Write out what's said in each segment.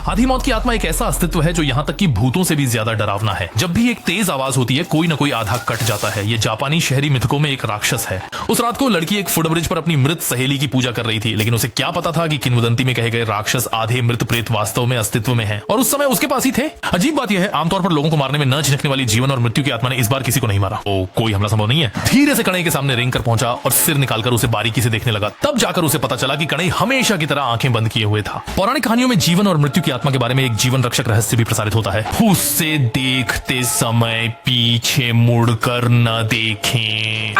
आधी मौत की आत्मा एक ऐसा अस्तित्व है जो यहाँ तक कि भूतों से भी ज्यादा डरावना है। जब भी एक तेज आवाज होती है कोई न कोई आधा कट जाता है। ये जापानी शहरी मिथकों में एक राक्षस है। उस रात को लड़की एक फुटब्रिज पर अपनी मृत सहेली की पूजा कर रही थी, लेकिन उसे क्या पता था कि किंवदंती में कहे गए राक्षस आधे मृत प्रेत वास्तव में अस्तित्व में है और उस समय उसके पास ही थे। अजीब बात यह है, आमतौर पर लोगों को मारने में न झिझकने वाली जीवन और मृत्यु की आत्मा ने इस बार किसी को नहीं मारा। ओ, कोई हमला संभव नहीं है। धीरे से कणई के सामने रेंग कर पहुंचा और सिर निकालकर उसे बारीकी से देखने लगा। तब जाकर उसे पता चला कि कणई हमेशा की तरह आंखें बंद किए हुए था। पौराणिक कहानियों में जीवन और मृत्यु की आत्मा के बारे में एक जीवन रक्षक रहस्य भी प्रसारित होता है। उसे देखते समय पीछे मुड़कर न देखें।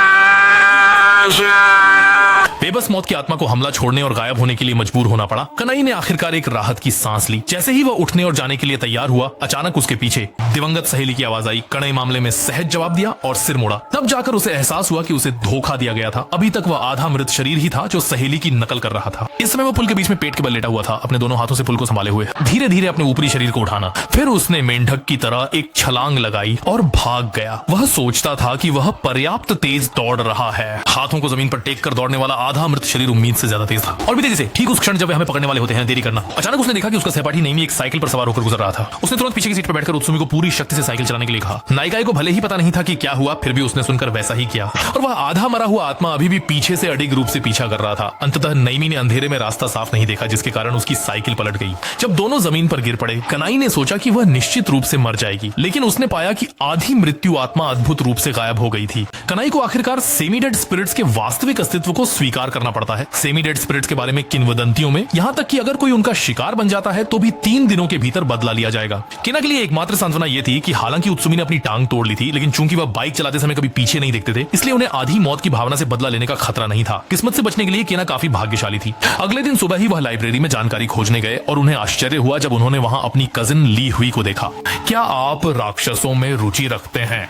बेबस मौत की आत्मा को हमला छोड़ने और गायब होने के लिए मजबूर होना पड़ा। कनई ने आखिरकार एक राहत की सांस ली। जैसे ही वह उठने और जाने के लिए तैयार हुआ, अचानक उसके पीछे दिवंगत सहेली की आवाज आई। कनई मामले में सहज जवाब दिया और सिर मोड़ा। तब जाकर उसे एहसास हुआ कि उसे धोखा दिया गया था। अभी तक वह आधा मृत शरीर ही था जो सहेली की नकल कर रहा था। इस समय वो पुल के बीच में पेट के बल लेटा हुआ था, अपने दोनों हाथों से पुल को संभाले हुए धीरे धीरे अपने ऊपरी शरीर को उठाना। फिर उसने मेंढक की तरह एक छलांग लगाई और भाग गया। वह सोचता था कि वह पर्याप्त तेज दौड़ रहा है। हाथों को जमीन पर टेक कर दौड़ने वाला आधा मृत शरीर उम्मीद से ज्यादा तेज था। और भी तेजी से, ठीक उस क्षण जब वे हमें पकड़ने वाले होते हैं, देरी करना। अचानक उसने देखा कि उसका सहपाठी नईमी एक साइकिल पर सवार होकर गुजर रहा था। उसने तुरंत पीछे की सीट पर बैठकर उत्सुमी को पूरी शक्ति से साइकिल चलाने के लिए कहा। नायिका को भले ही पता नहीं था कि क्या हुआ, फिर भी उसने सुनकर वैसा ही किया और वह आधा मरा हुआ आत्मा अभी भी पीछे से अडिग रूप से पीछा कर रहा था। अंततः नईमी ने अंधेरे में रास्ता साफ नहीं देखा, जिसके कारण उसकी साइकिल पलट गई। जब दोनों जमीन पर गिर पड़े, कनाई ने सोचा कि वह निश्चित रूप से मर जाएगी, लेकिन उसने पाया कि आधी मृत्यु आत्मा अद्भुत रूप से गायब हो गई थी। कनाई को आखिरकार सेमी डेड स्पिरिट्स के वास्तविक अस्तित्व को स्वीकार करना पड़ता है। सेमी डेड स्पिरिट्स के बारे में किंवदंतियों में यहाँ तक कि अगर कोई उनका शिकार बन जाता है तो भी 3 दिनों के भीतर बदला लिया जाएगा। किना के लिए एकमात्र सांत्वना यह थी कि हालांकि उत्सुमी ने अपनी टांग तोड़ ली थी, लेकिन चूंकि वह बाइक चलाते समय कभी पीछे नहीं देखते थे, इसलिए उन्हें आधी मौत की भावना से बदला लेने का खतरा नहीं था। किस्मत से बचने के लिए किना काफी भाग्यशाली थी। अगले दिन सुबह ही वह लाइब्रेरी में जानकारी खोजने गए और उन्हें आश्चर्य हुआ जब उन्होंने वहां अपनी कजिन ली हुई को देखा। क्या आप राक्षसों में रुचि रखते हैं?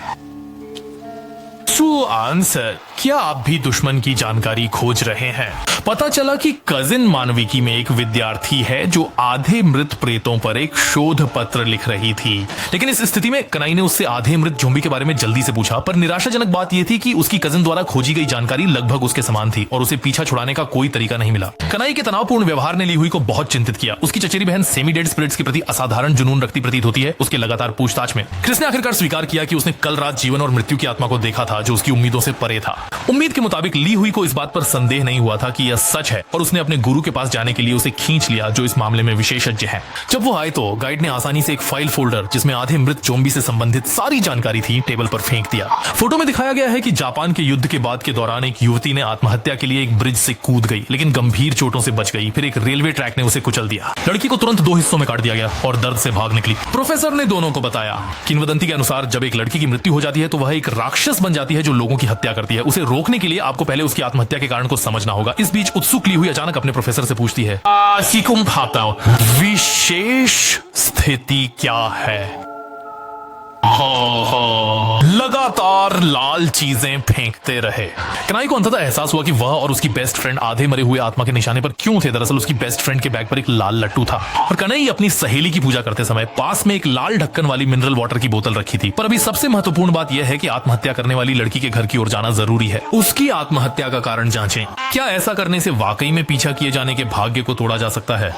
आंसर, क्या आप भी दुश्मन की जानकारी खोज रहे हैं? पता चला कि कजिन मानविकी में एक विद्यार्थी है जो आधे मृत प्रेतों पर एक शोध पत्र लिख रही थी। लेकिन इस स्थिति में कनाई ने उससे आधे मृत ज़ॉम्बी के बारे में जल्दी से पूछा, पर निराशाजनक बात यह थी कि उसकी कजिन द्वारा खोजी गई जानकारी लगभग उसके समान थी और उसे पीछा छुड़ाने का कोई तरीका नहीं मिला। कनाई के तनावपूर्ण व्यवहार ने ली हुई को बहुत चिंतित किया। उसकी चचेरी बहन सेमी डेड स्पिरिट्स के प्रति असाधारण जुनून रखती प्रतीत होती है। उसके लगातार पूछताछ में क्रिस ने आखिरकार स्वीकार किया कि उसने कल रात जीवन और मृत्यु की आत्मा को देखा था जो उसकी उम्मीदों से परे था। उम्मीद के मुताबिक ली हुई को इस बात पर संदेह नहीं हुआ था कि यह सच है और उसने अपने गुरु के पास जाने के लिए उसे खींच लिया, जो इस मामले में विशेषज्ञ है। जब वो आए तो गाइड ने आसानी से एक फाइल फोल्डर जिसमें आधे मृत ज़ॉम्बी से संबंधित सारी जानकारी थी टेबल पर फेंक दिया। फोटो में दिखाया गया है कि जापान के युद्ध के बाद के दौरान एक युवती ने आत्महत्या के लिए एक ब्रिज से कूद गई, लेकिन गंभीर चोटों से बच गई। फिर एक रेलवे ट्रैक ने उसे कुचल दिया। लड़की को तुरंत 2 हिस्सों में काट दिया गया और दर्द से भाग निकली। प्रोफेसर ने दोनों को बताया। किंवदंती के अनुसार जब एक लड़की की मृत्यु हो जाती है तो वह एक राक्षस बन जाती है जो लोगों की हत्या करती है। उसे रोकने के लिए आपको पहले उसकी आत्महत्या के कारण को समझना होगा। इस बीच उत्सुक ली हुई अचानक अपने प्रोफेसर से पूछती है, विशेष स्थिति क्या है? लगातार लाल चीजें फेंकते रहे। कनाई को अंततः एहसास हुआ कि वह और उसकी बेस्ट फ्रेंड आधे मरे हुए आत्मा के निशाने पर क्यों थे। दरअसल उसकी बेस्ट फ्रेंड के बैग पर एक लाल लट्टू था और कनाई अपनी सहेली की पूजा करते समय पास में एक लाल ढक्कन वाली मिनरल वाटर की बोतल रखी थी। पर अभी सबसे महत्वपूर्ण बात यह है कि आत्महत्या करने वाली लड़की के घर की ओर जाना जरूरी है। उसकी आत्महत्या का कारण जांचें। क्या ऐसा करने से वाकई में पीछा किए जाने के भाग्य को तोड़ा जा सकता है?